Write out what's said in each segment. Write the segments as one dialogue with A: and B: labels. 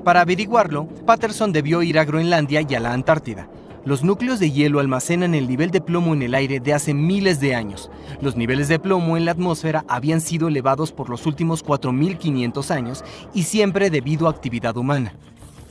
A: Para averiguarlo, Patterson debió ir a Groenlandia y a la Antártida. Los núcleos de hielo almacenan el nivel de plomo en el aire de hace miles de años. Los niveles de plomo en la atmósfera habían sido elevados por los últimos 4.500 años y siempre debido a actividad humana,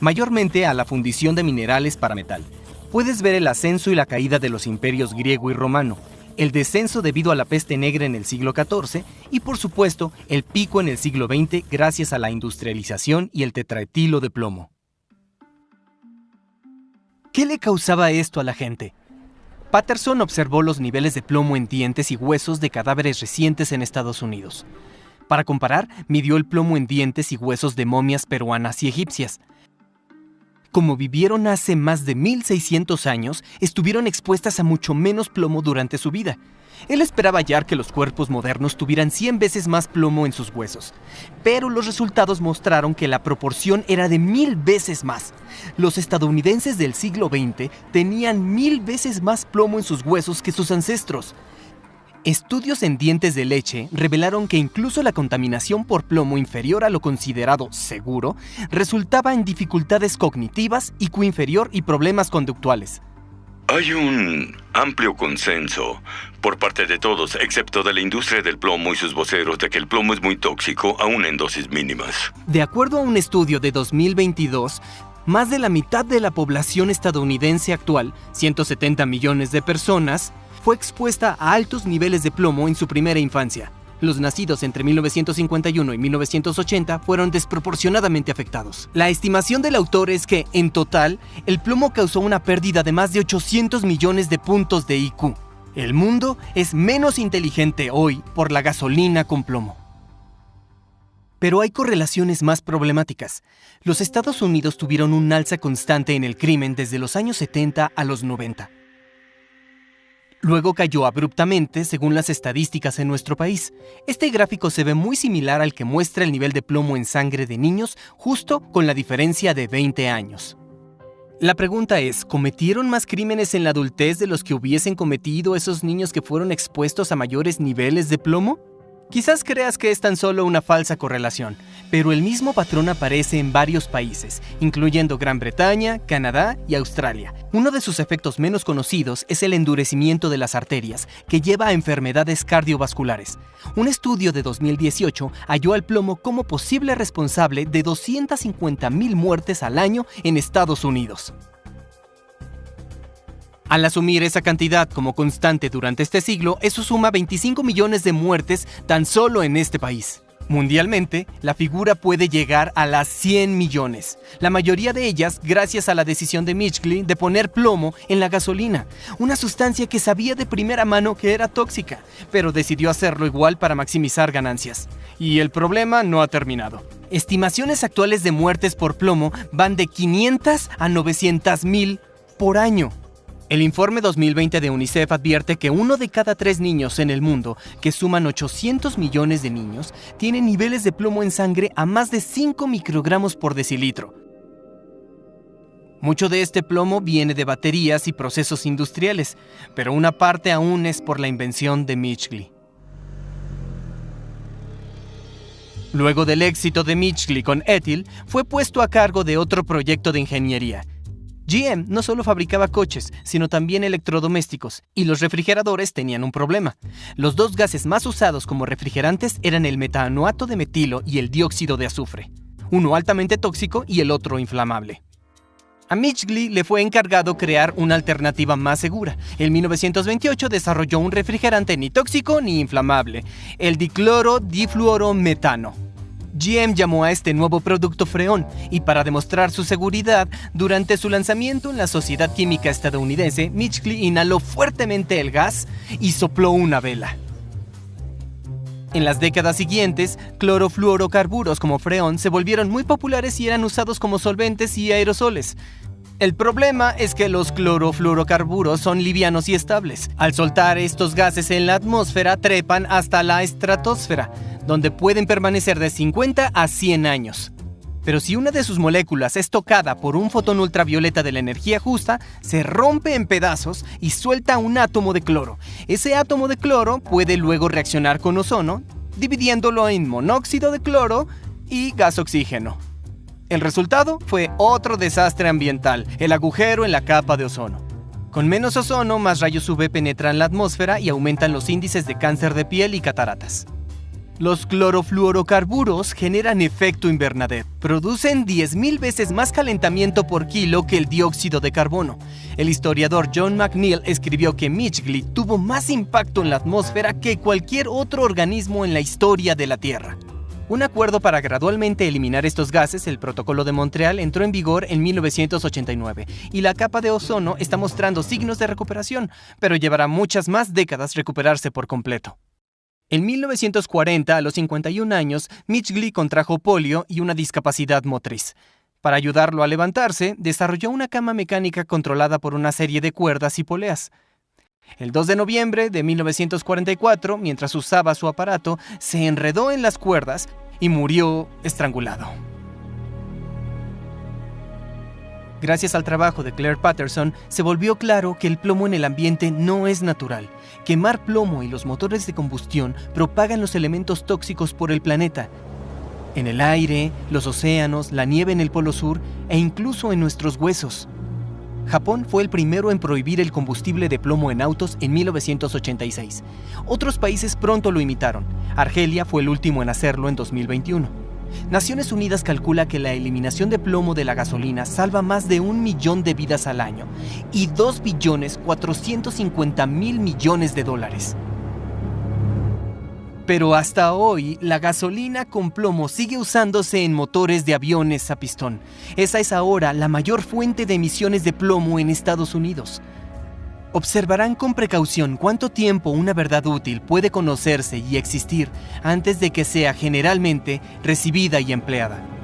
A: mayormente a la fundición de minerales para metal. Puedes ver el ascenso y la caída de los imperios griego y romano, el descenso debido a la peste negra en el siglo XIV y, por supuesto, el pico en el siglo XX gracias a la industrialización y el tetraetilo de plomo. ¿Qué le causaba esto a la gente? Patterson observó los niveles de plomo en dientes y huesos de cadáveres recientes en Estados Unidos. Para comparar, midió el plomo en dientes y huesos de momias peruanas y egipcias. Como vivieron hace más de 1.600 años, estuvieron expuestas a mucho menos plomo durante su vida. Él esperaba hallar que los cuerpos modernos tuvieran 100 veces más plomo en sus huesos, pero los resultados mostraron que la proporción era de 1.000 veces más. Los estadounidenses del siglo XX tenían 1.000 veces más plomo en sus huesos que sus ancestros. Estudios en dientes de leche revelaron que incluso la contaminación por plomo inferior a lo considerado seguro resultaba en dificultades cognitivas, IQ inferior y problemas conductuales.
B: Hay un amplio consenso por parte de todos, excepto de la industria del plomo y sus voceros, de que el plomo es muy tóxico, aún en dosis mínimas.
A: De acuerdo a un estudio de 2022, más de la mitad de la población estadounidense actual, 170 millones de personas, fue expuesta a altos niveles de plomo en su primera infancia. Los nacidos entre 1951 y 1980 fueron desproporcionadamente afectados. La estimación del autor es que, en total, el plomo causó una pérdida de más de 800 millones de puntos de IQ. El mundo es menos inteligente hoy por la gasolina con plomo. Pero hay correlaciones más problemáticas. Los Estados Unidos tuvieron un alza constante en el crimen desde los años 70 a los 90. Luego cayó abruptamente según las estadísticas en nuestro país. Este gráfico se ve muy similar al que muestra el nivel de plomo en sangre de niños, justo con la diferencia de 20 años. La pregunta es, ¿cometieron más crímenes en la adultez de los que hubiesen cometido esos niños que fueron expuestos a mayores niveles de plomo? Quizás creas que es tan solo una falsa correlación, pero el mismo patrón aparece en varios países, incluyendo Gran Bretaña, Canadá y Australia. Uno de sus efectos menos conocidos es el endurecimiento de las arterias, que lleva a enfermedades cardiovasculares. Un estudio de 2018 halló al plomo como posible responsable de 250,000 muertes al año en Estados Unidos. Al asumir esa cantidad como constante durante este siglo, eso suma 25 millones de muertes tan solo en este país. Mundialmente, la figura puede llegar a las 100 millones, la mayoría de ellas gracias a la decisión de Mitchell de poner plomo en la gasolina, una sustancia que sabía de primera mano que era tóxica, pero decidió hacerlo igual para maximizar ganancias. Y el problema no ha terminado. Estimaciones actuales de muertes por plomo van de 500 a 900,000 por año. El informe 2020 de UNICEF advierte que 1 de cada 3 niños en el mundo, que suman 800 millones de niños, tiene niveles de plomo en sangre a más de 5 microgramos por decilitro. Mucho de este plomo viene de baterías y procesos industriales, pero una parte aún es por la invención de Mitchell. Luego del éxito de Mitchell con Ethyl, fue puesto a cargo de otro proyecto de ingeniería. GM no solo fabricaba coches, sino también electrodomésticos, y los refrigeradores tenían un problema. Los dos gases más usados como refrigerantes eran el metanoato de metilo y el dióxido de azufre, uno altamente tóxico y el otro inflamable. A Mitchell le fue encargado crear una alternativa más segura. En 1928 desarrolló un refrigerante ni tóxico ni inflamable, el dicloro-difluorometano. GM llamó a este nuevo producto Freon, y para demostrar su seguridad, durante su lanzamiento en la Sociedad Química Estadounidense, Mitchell inhaló fuertemente el gas y sopló una vela. En las décadas siguientes, clorofluorocarburos como Freon se volvieron muy populares y eran usados como solventes y aerosoles. El problema es que los clorofluorocarburos son livianos y estables. Al soltar estos gases en la atmósfera, trepan hasta la estratosfera, donde pueden permanecer de 50 a 100 años. Pero si una de sus moléculas es tocada por un fotón ultravioleta de la energía justa, se rompe en pedazos y suelta un átomo de cloro. Ese átomo de cloro puede luego reaccionar con ozono, dividiéndolo en monóxido de cloro y gas oxígeno. El resultado fue otro desastre ambiental, el agujero en la capa de ozono. Con menos ozono, más rayos UV penetran la atmósfera y aumentan los índices de cáncer de piel y cataratas. Los clorofluorocarburos generan efecto invernadero. Producen 10.000 veces más calentamiento por kilo que el dióxido de carbono. El historiador John McNeill escribió que Midgley tuvo más impacto en la atmósfera que cualquier otro organismo en la historia de la Tierra. Un acuerdo para gradualmente eliminar estos gases, el Protocolo de Montreal, entró en vigor en 1989 y la capa de ozono está mostrando signos de recuperación, pero llevará muchas más décadas recuperarse por completo. En 1940, a los 51 años, Midgley contrajo polio y una discapacidad motriz. Para ayudarlo a levantarse, desarrolló una cama mecánica controlada por una serie de cuerdas y poleas. El 2 de noviembre de 1944, mientras usaba su aparato, se enredó en las cuerdas y murió estrangulado. Gracias al trabajo de Claire Patterson, se volvió claro que el plomo en el ambiente no es natural. Quemar plomo y los motores de combustión propagan los elementos tóxicos por el planeta. En el aire, los océanos, la nieve en el Polo Sur e incluso en nuestros huesos. Japón fue el primero en prohibir el combustible de plomo en autos en 1986. Otros países pronto lo imitaron. Argelia fue el último en hacerlo en 2021. Naciones Unidas calcula que la eliminación de plomo de la gasolina salva más de 1 millón de vidas al año y 2.450.000 millones de dólares. Pero hasta hoy, la gasolina con plomo sigue usándose en motores de aviones a pistón. Esa es ahora la mayor fuente de emisiones de plomo en Estados Unidos. Observarán con precaución cuánto tiempo una verdad útil puede conocerse y existir antes de que sea generalmente recibida y empleada.